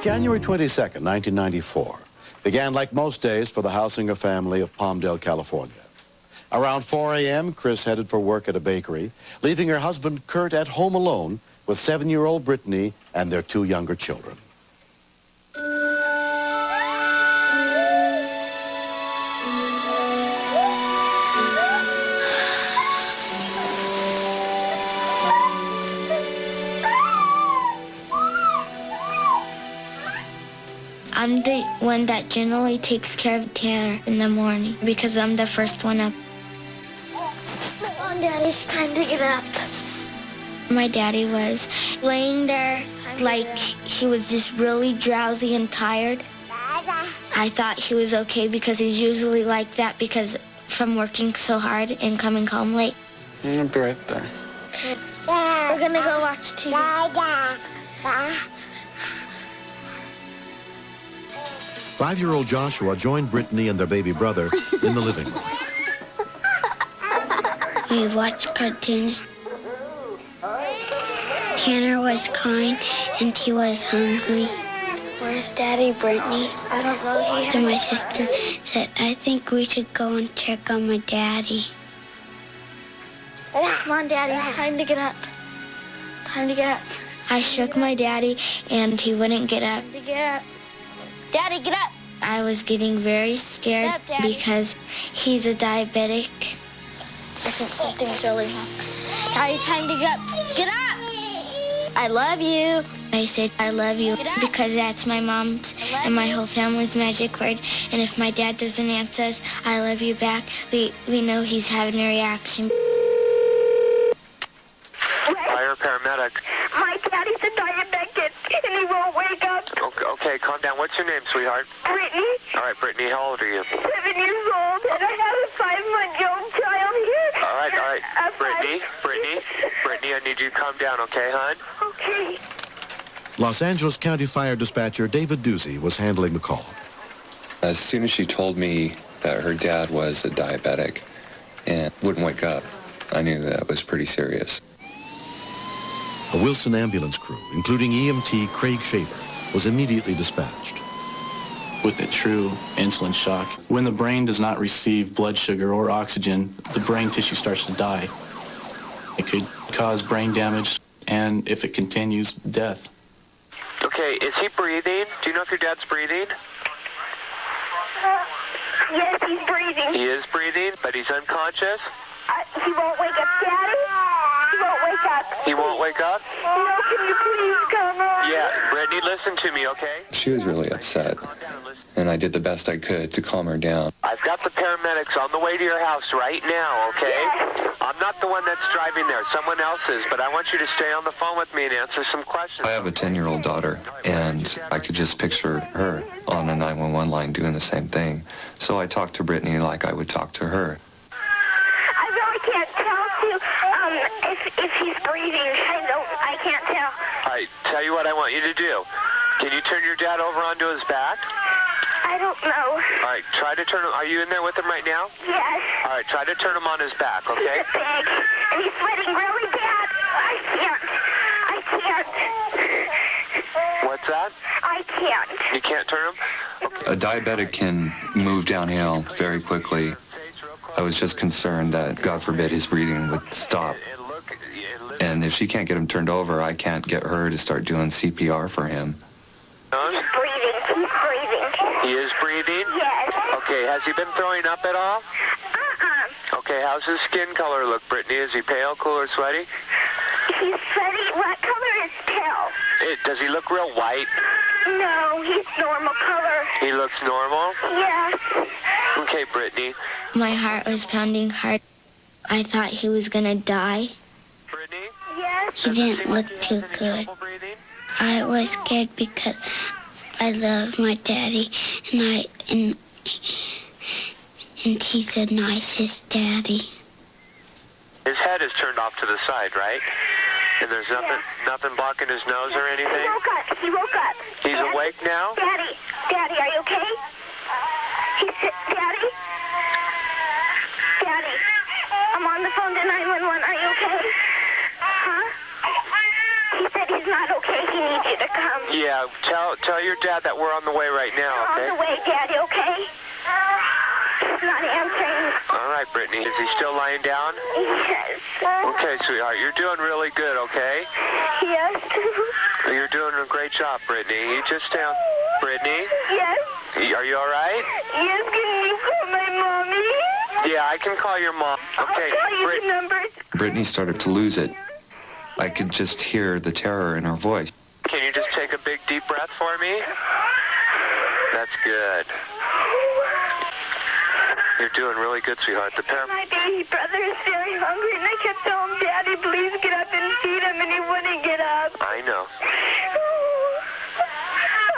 January 22nd, 1994, began like most days for the Hausinger family of Palmdale, California. Around 4 a.m., Chris headed for work at a bakery, leaving her husband Kurt at home alone with 7-year-old Brittany and their 2 younger children. I'm the one that generally takes care of Tanner in the morning because I'm the first one up. Come on, Daddy, it's time to get up. My daddy was laying there like he was just really drowsy and tired. I thought he was okay because he's usually like that because from working so hard and coming home late. I'm gonna be right there. We're gonna go watch TV. 5-year-old Joshua joined Brittany and their baby brother in the living room. We watched cartoons. Tanner was crying and he was hungry. Where's Daddy, Brittany? I don't know. So my sister said, I think we should go and check on my daddy. Come on, Daddy, it's time to get up. Time to get up. I shook my daddy and he wouldn't get up. Time to get up. Daddy, get up. I was getting very scared Get up, Daddy. because he's a diabetic. I think something's really wrong. Daddy, time to get up. Get up! I love you. I said, I love you, Get up. because that's my mom's I love and my you. whole family's magic word. And if my dad doesn't answer us, I love you back, we know he's having a reaction. Fire paramedic. My daddy's a diabetic, and he won't wake up. Okay, calm down. What's your name, sweetheart? Brittany, All right, Brittany, how old are you? 7 years old, and I have a 5-month-old child here. All right. Brittany. Brittany, I need you to calm down, okay, hon? Okay. Los Angeles County Fire Dispatcher David Ducey was handling the call. As soon as she told me that her dad was a diabetic and wouldn't wake up, I knew that was pretty serious. A Wilson ambulance crew, including EMT Craig Shaver, was immediately dispatched. With a true insulin shock, when the brain does not receive blood sugar or oxygen, the brain tissue starts to die. It could cause brain damage, and if it continues, death. Okay, is he breathing? Do you know if your dad's breathing? Yes, he's breathing. He is breathing, but he's unconscious? He won't wake up, Daddy. He won't wake up. He won't wake up? No, can you please come on? Yeah, Brittany, listen to me, okay? She was really upset, and I did the best I could to calm her down. I've got the paramedics on the way to your house right now, okay? Yes. I'm not the one that's driving there. Someone else is, but I want you to stay on the phone with me and answer some questions. I have a 10-year-old daughter, and I could just picture her on a 911 line doing the same thing. So I talked to Brittany like I would talk to her. I really can't tell if he's breathing. I can't tell. All right, tell you what I want you to do. Can you turn your dad over onto his back? I don't know. All right, try to turn him. Are you in there with him right now? Yes. All right, try to turn him on his back, He's okay? a pig, and he's sweating really bad. I can't. What's that? I can't. You can't turn him? A diabetic can move downhill very quickly. I was just concerned that, God forbid, his breathing would stop. And if she can't get him turned over, I can't get her to start doing CPR for him. He's breathing. He's breathing. He is breathing? Yes. Okay, has he been throwing up at all? Okay, how's his skin color look, Brittany? Is he pale, cool, or sweaty? He's sweaty. What color is pale? Does he look real white? No, he's normal color. He looks normal? Yes. Okay, Brittany. My heart was pounding hard. I thought he was gonna die. Brittany? Yes. He didn't look too good. Breathing? I was scared because I love my daddy, and he's the nicest daddy. His head is turned off to the side, right? And there's nothing blocking his nose or anything? He woke up. He's awake now? Daddy, are you okay? Daddy? I'm on the phone to 911. Are you okay? Huh? He said he's not okay. He need you to come. Yeah, tell your dad that we're on the way right now, okay? On the way, Daddy, okay? He's not answering. All right, Brittany. Is he still lying down? Yes. Okay, sweetheart. You're doing really good, okay? Yes. You're doing a great job, Brittany. You just down. Brittany? Yes. Are you all right? Yes, can you call my mommy? Yeah, I can call your mom. Okay. I'll tell you the numbers. Brittany started to lose it. I could just hear the terror in her voice. Can you just take a big, deep breath for me? That's good. You're doing really good, sweetheart. My baby brother is very hungry, and I kept telling Daddy, please get up and feed him, and he wouldn't get up. I know.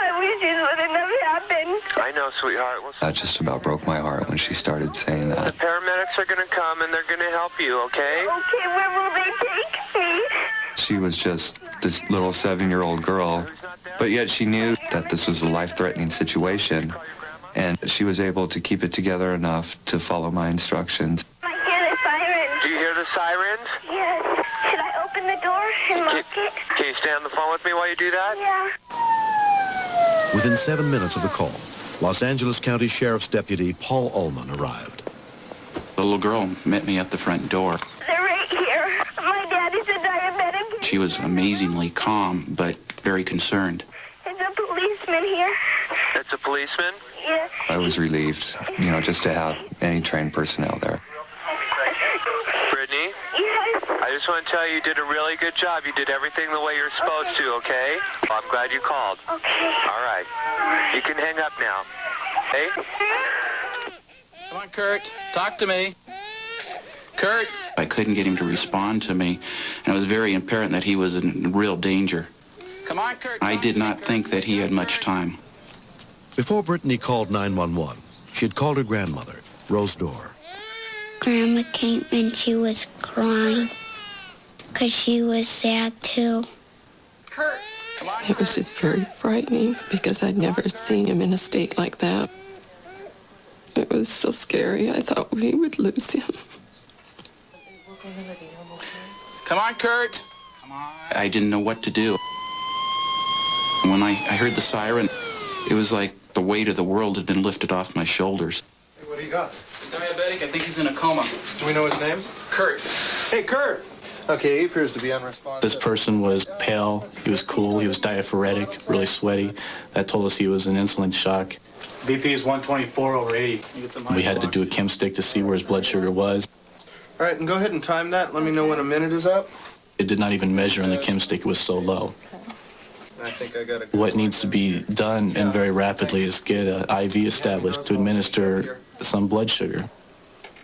I wish this wouldn't have happened. I know, sweetheart. That just about broke my heart when she started saying The that. paramedics are going to come, and they're going to help you, okay? Okay, where will they take me? She was just this little 7-year-old girl, but yet she knew that this was a life-threatening situation, and she was able to keep it together enough to follow my instructions. I hear the sirens. Do you hear the sirens? Yes. Should I open the door and lock it? Can you stay on the phone with me while you do that? Yeah. Within 7 minutes of the call, Los Angeles County Sheriff's Deputy Paul Ullman arrived. The little girl met me at the front door. They're right here. My daddy's a diabetic. She was amazingly calm, but very concerned. There's a policeman here. It's a policeman? Yes. I was relieved, just to have any trained personnel there. Brittany? Yes. I just want to tell you did a really good job. You did everything the way you're supposed to, okay? Well, I'm glad you called. Okay. All right. You can hang up now. Hey? Come on, Kurt. Talk to me. Kurt! I couldn't get him to respond to me, and it was very apparent that he was in real danger. Come on, Kurt. I did not think that he had much time. Before Brittany called 911, she had called her grandmother, Rose Dorr. Grandma came and she was crying because she was sad too. Kurt! Come on, It was just very frightening because I'd never seen him in a state like that. It was so scary. I thought we would lose him. Come on, Kurt! Come on. I didn't know what to do. When I heard the siren, it was like the weight of the world had been lifted off my shoulders. Hey, what do you got? Diabetic, I think he's in a coma. Do we know his name? Kurt. Hey, Kurt! Okay, he appears to be unresponsive. This person was pale, he was cool, he was diaphoretic, really sweaty. That told us he was in insulin shock. BP is 124/80. We had to do a chem stick to see where his blood sugar was. All right, and go ahead and time that. Let me know when a minute is up. It did not even measure on the chem stick, it was so low. I think I got a... What needs to be done, and very rapidly, is get an IV established to administer some blood sugar.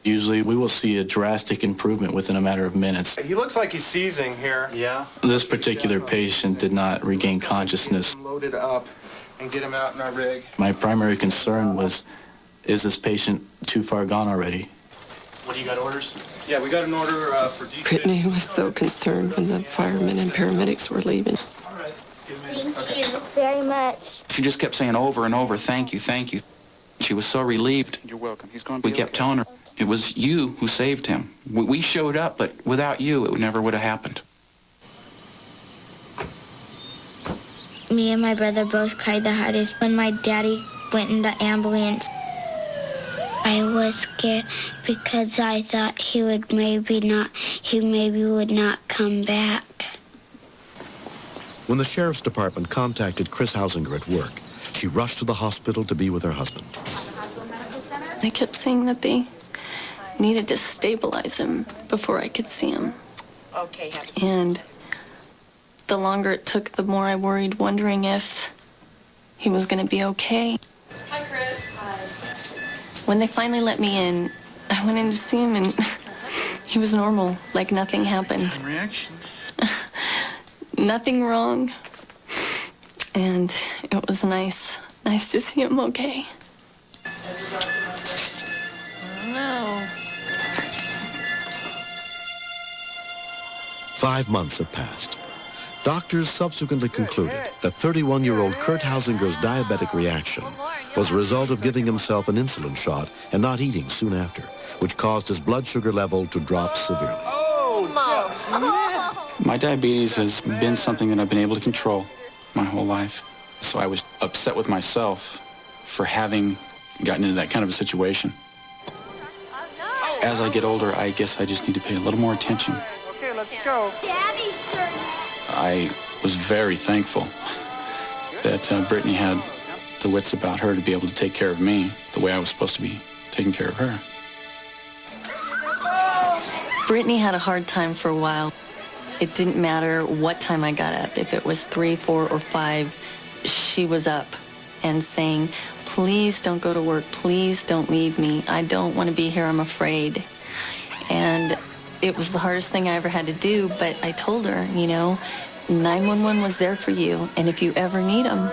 Usually we will see a drastic improvement within a matter of minutes. He looks like he's seizing here. Yeah. This particular patient did not regain consciousness. Load it up and get him out in our rig. My primary concern was, is this patient too far gone already? What do you got orders? Yeah, we got an order for D. Brittany was so concerned when the firemen and paramedics were leaving. All right. Thank you very much. She just kept saying over and over, thank you, thank you. She was so relieved. You're welcome. He's going to be We kept telling her, it was you who saved him. We showed up, but without you, it never would have happened. Me and my brother both cried the hardest when my daddy went in the ambulance. I was scared because I thought he maybe would not come back. When the sheriff's department contacted Chris Hausinger at work, she rushed to the hospital to be with her husband. They kept saying that they needed to stabilize him before I could see him. Okay. And the longer it took, the more I worried, wondering if he was going to be okay. Hi, Chris. Hi. When they finally let me in, I went in to see him, and he was normal, like nothing happened. Reaction. Nothing wrong. And it was nice to see him okay. No. 5 months have passed. Doctors subsequently concluded that 31-year-old Kurt Hausinger's diabetic reaction was a result of giving himself an insulin shot and not eating soon after, which caused his blood sugar level to drop severely. Oh, just missed. My diabetes has been something that I've been able to control. my whole life. So I was upset with myself for having gotten into that kind of a situation. As I get older, I guess I just need to pay a little more attention. Okay, let's go. Daddy's turn. I was very thankful that Brittany had the wits about her to be able to take care of me the way I was supposed to be taking care of her. Brittany had a hard time for a while. It didn't matter what time I got up. If it was 3, 4, or 5, she was up and saying, please don't go to work. Please don't leave me. I don't want to be here. I'm afraid. And it was the hardest thing I ever had to do, but I told her, you know, 911 was there for you, and if you ever need them,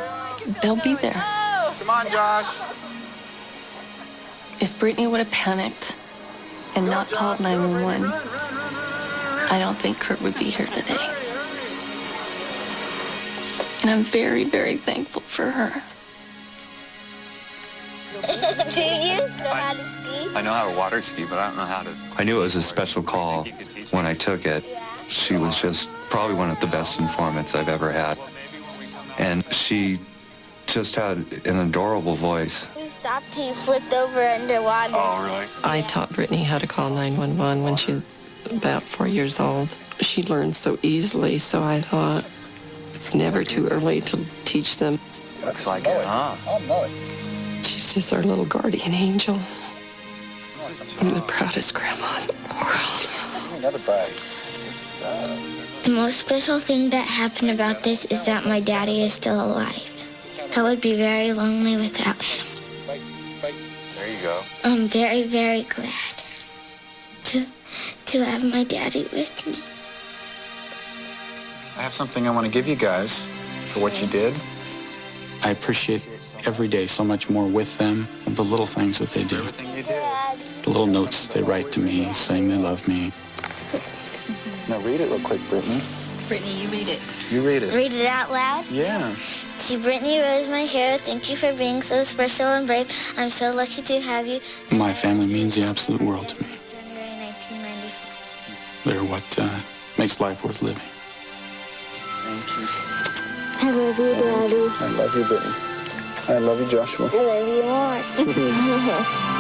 they'll be there. Come on, Josh. If Brittany would have panicked and not called 911, I don't think Kurt would be here today. And I'm very, very thankful for her. Do you know how to ski? I know how to water ski, but I don't know how to. I knew it was a special call when I took it. She was just probably one of the best informants I've ever had. And she just had an adorable voice. We stopped till you flipped over underwater. Oh, really? I taught Brittany how to call 911 when she was about 4 years old. She learned so easily, so I thought it's never too early to teach them. Looks like it, huh? She's just our little guardian angel. I'm the proudest grandma in the world. Another prize. The most special thing that happened about this is that my daddy is still alive. I would be very lonely without him. There you go. I'm very, very glad to have my daddy with me. I have something I want to give you guys for what you did. I appreciate every day so much more with them, the little things that they do, Everything you did. the little notes they write to me saying they love me. Now read it real quick, Brittany. Brittany, you read it. You read it. Read it out loud. Yeah. To Brittany Rose, my hero, thank you for being so special and brave. I'm so lucky to have you. My family means the absolute world to me. January 1994. They're what makes life worth living. Thank you. I love you, Daddy. I love you, Brittany. I love you, Joshua. I love you more.